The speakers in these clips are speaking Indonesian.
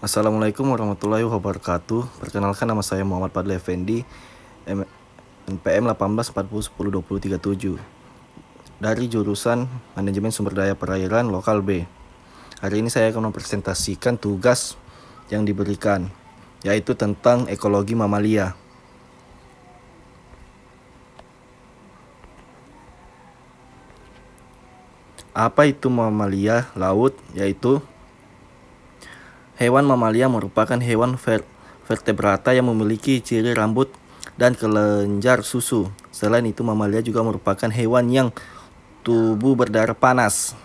Assalamualaikum warahmatullahi wabarakatuh. Perkenalkan, nama saya Muhammad Fadli Effendi, NPM 1840102037 dari jurusan Manajemen Sumber Daya Perairan Lokal B. Hari ini saya akan mempresentasikan tugas yang diberikan, yaitu tentang ekologi mamalia. Apa itu mamalia laut? Yaitu hewan mamalia merupakan hewan vertebrata yang memiliki ciri rambut dan kelenjar susu. Selain itu, mamalia juga merupakan hewan yang tubuh berdarah panas.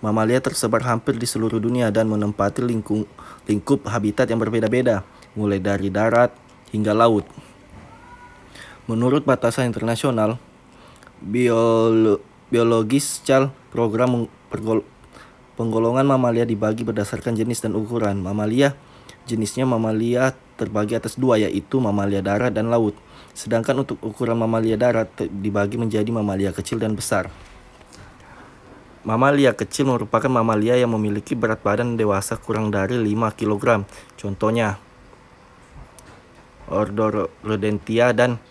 Mamalia tersebar hampir di seluruh dunia dan menempati lingkup habitat yang berbeda-beda, mulai dari darat hingga laut. Menurut batasan internasional, biologis program penggolongan mamalia dibagi berdasarkan jenis dan ukuran. Jenisnya mamalia terbagi atas dua, yaitu mamalia darat dan laut. Sedangkan untuk ukuran mamalia darat dibagi menjadi mamalia kecil dan besar. Mamalia kecil merupakan mamalia yang memiliki berat badan dewasa kurang dari 5 kg. Contohnya Ordorodontia dan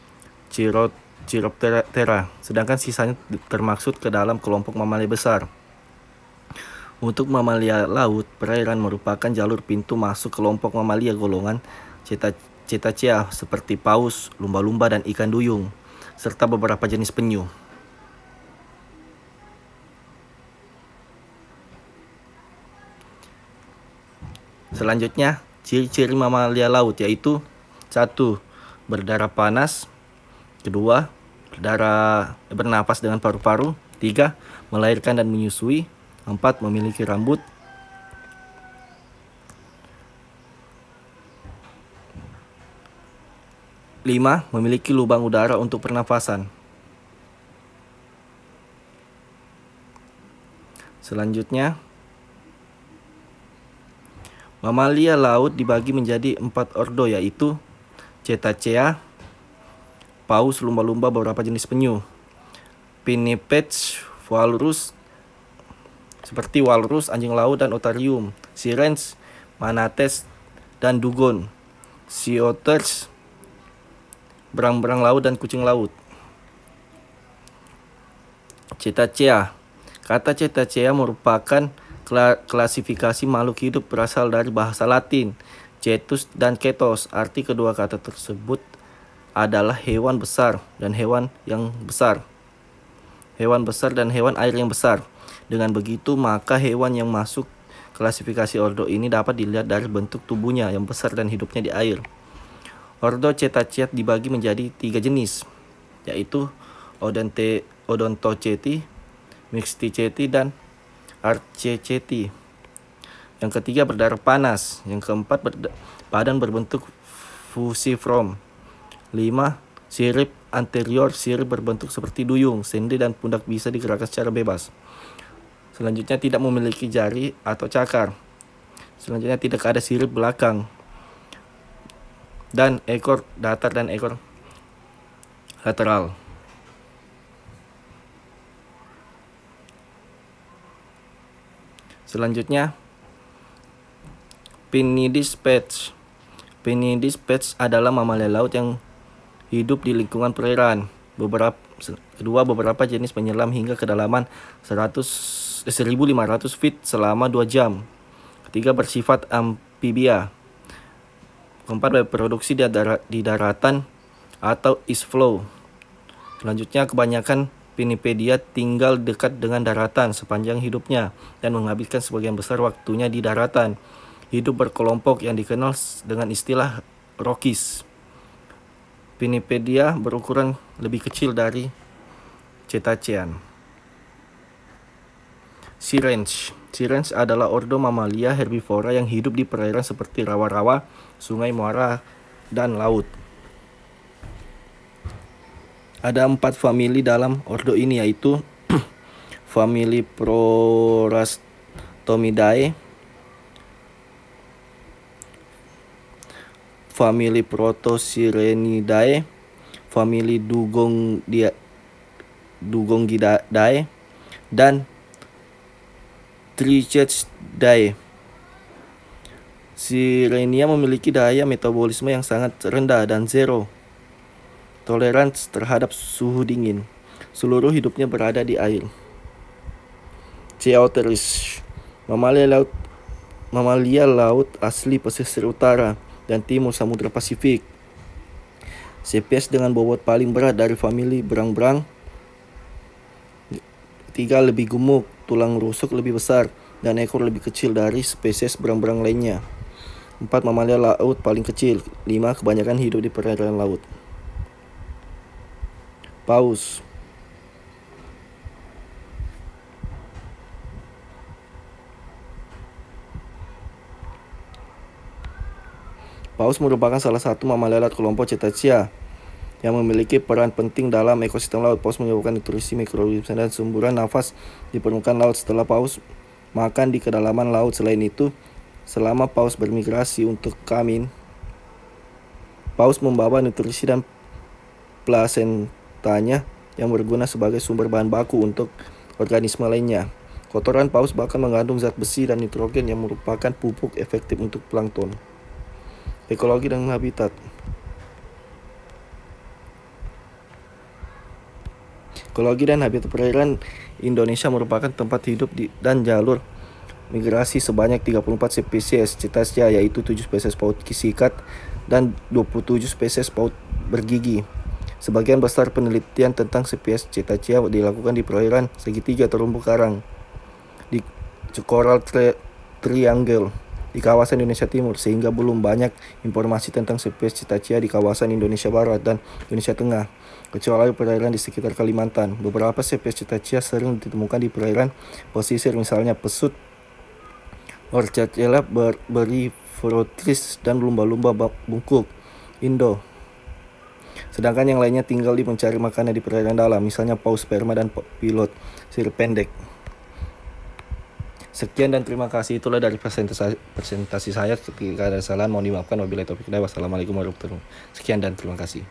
Chiroptera. Sedangkan sisanya termaksud ke dalam kelompok mamalia besar. Untuk mamalia laut, perairan merupakan jalur pintu masuk kelompok mamalia golongan Cetacea seperti paus, lumba-lumba, dan ikan duyung, serta beberapa jenis penyu. Selanjutnya, ciri-ciri mamalia laut yaitu 1. Berdarah panas. 2. Bernapas dengan paru-paru. 3. Melahirkan dan menyusui. 4. Memiliki rambut. 5. Memiliki lubang udara untuk pernafasan. Selanjutnya, mamalia laut dibagi menjadi 4 ordo, yaitu Cetacea, paus, lumba-lumba, beberapa jenis penyu, Pinnipeds, walrus seperti walrus, anjing laut, dan otarium, sirens, manates, dan dugon, sea otters, berang-berang laut, dan kucing laut. Cetacea. Kata Cetacea merupakan klasifikasi makhluk hidup berasal dari bahasa Latin, cetus dan ketos. Arti kedua kata tersebut adalah hewan besar dan hewan yang besar. Hewan besar dan hewan air yang besar. Dengan begitu, maka hewan yang masuk klasifikasi ordo ini dapat dilihat dari bentuk tubuhnya yang besar dan hidupnya di air. Ordo Cetacea dibagi menjadi 3 jenis, yaitu Odontoceti, Mixticeti, dan Arceceti. Yang ketiga berdarah panas. Yang keempat badan berbentuk fusiform. 5. Sirip anterior, sirip berbentuk seperti duyung, sendi, dan pundak bisa digerakkan secara bebas. Selanjutnya, tidak memiliki jari atau cakar. Selanjutnya, tidak ada sirip belakang. Dan ekor datar dan ekor lateral. Selanjutnya, Pinnipeds. Pinnipeds adalah mamalia laut yang hidup di lingkungan perairan. Beberapa jenis menyelam hingga kedalaman 1.500 feet selama 2 jam. Ketiga, bersifat amfibia. Keempat, berproduksi di daratan atau ice flow. Selanjutnya, kebanyakan Pinnipedia tinggal dekat dengan daratan sepanjang hidupnya dan menghabiskan sebagian besar waktunya di daratan. Hidup berkelompok yang dikenal dengan istilah Rockies. Pinnipedia berukuran lebih kecil dari Cetacean. Sirens. Sirens adalah ordo mamalia herbivora yang hidup di perairan seperti rawa-rawa, sungai, muara, dan laut. Ada 4 famili dalam ordo ini, yaitu famili Prorastomidae, famili Protosirenidae, famili Dugongidae, dan Trichetidae. Sirenia memiliki daya metabolisme yang sangat rendah dan zero toleransi terhadap suhu dingin. Seluruh hidupnya berada di air. Ceoteris, mamalia laut asli pesisir utara dan timur Samudra Pasifik. Spesies dengan bobot paling berat dari famili berang-berang. 3 lebih gemuk, tulang rusuk lebih besar, dan ekor lebih kecil dari spesies berang-berang lainnya. 4 mamalia laut paling kecil. 5 kebanyakan hidup di perairan laut. Paus. Paus merupakan salah satu mamalia laut kelompok Cetacea yang memiliki peran penting dalam ekosistem laut. Paus menyebabkan nutrisi mikroorganisme dan semburan nafas di permukaan laut. Setelah paus makan di kedalaman laut. Selain itu, selama paus bermigrasi untuk kamin, paus membawa nutrisi dan plasentanya yang berguna sebagai sumber bahan baku untuk organisme lainnya. Kotoran paus bahkan mengandung zat besi dan nitrogen yang merupakan pupuk efektif untuk plankton. Ekologi dan habitat. Ekologi dan habitat perairan Indonesia merupakan tempat hidup dan jalur migrasi sebanyak 34 spesies Cetacea, yaitu 7 spesies paus sikat dan 27 spesies paus bergigi. Sebagian besar penelitian tentang spesies Cetacea dilakukan di perairan segitiga terumbu karang, di Coral Triangle, di kawasan Indonesia Timur, sehingga belum banyak informasi tentang spesies Cetacea di kawasan Indonesia Barat dan Indonesia Tengah, kecuali perairan di sekitar Kalimantan. Beberapa spesies Cetacea sering ditemukan di perairan pesisir, misalnya pesut, Orcharella berifrotris, dan lumba-lumba bungkuk Indo. Sedangkan yang lainnya tinggal di mencari makanan di perairan dalam, misalnya paus sperma dan pilot sirip pendek. Sekian dan terima kasih. Itulah dari presentasi saya. Ketika ada kesalahan mohon dimaafkan. Wabillahi taufiq hidayah. Wassalamualaikum warahmatullahi wabarakatuh. Sekian dan terima kasih.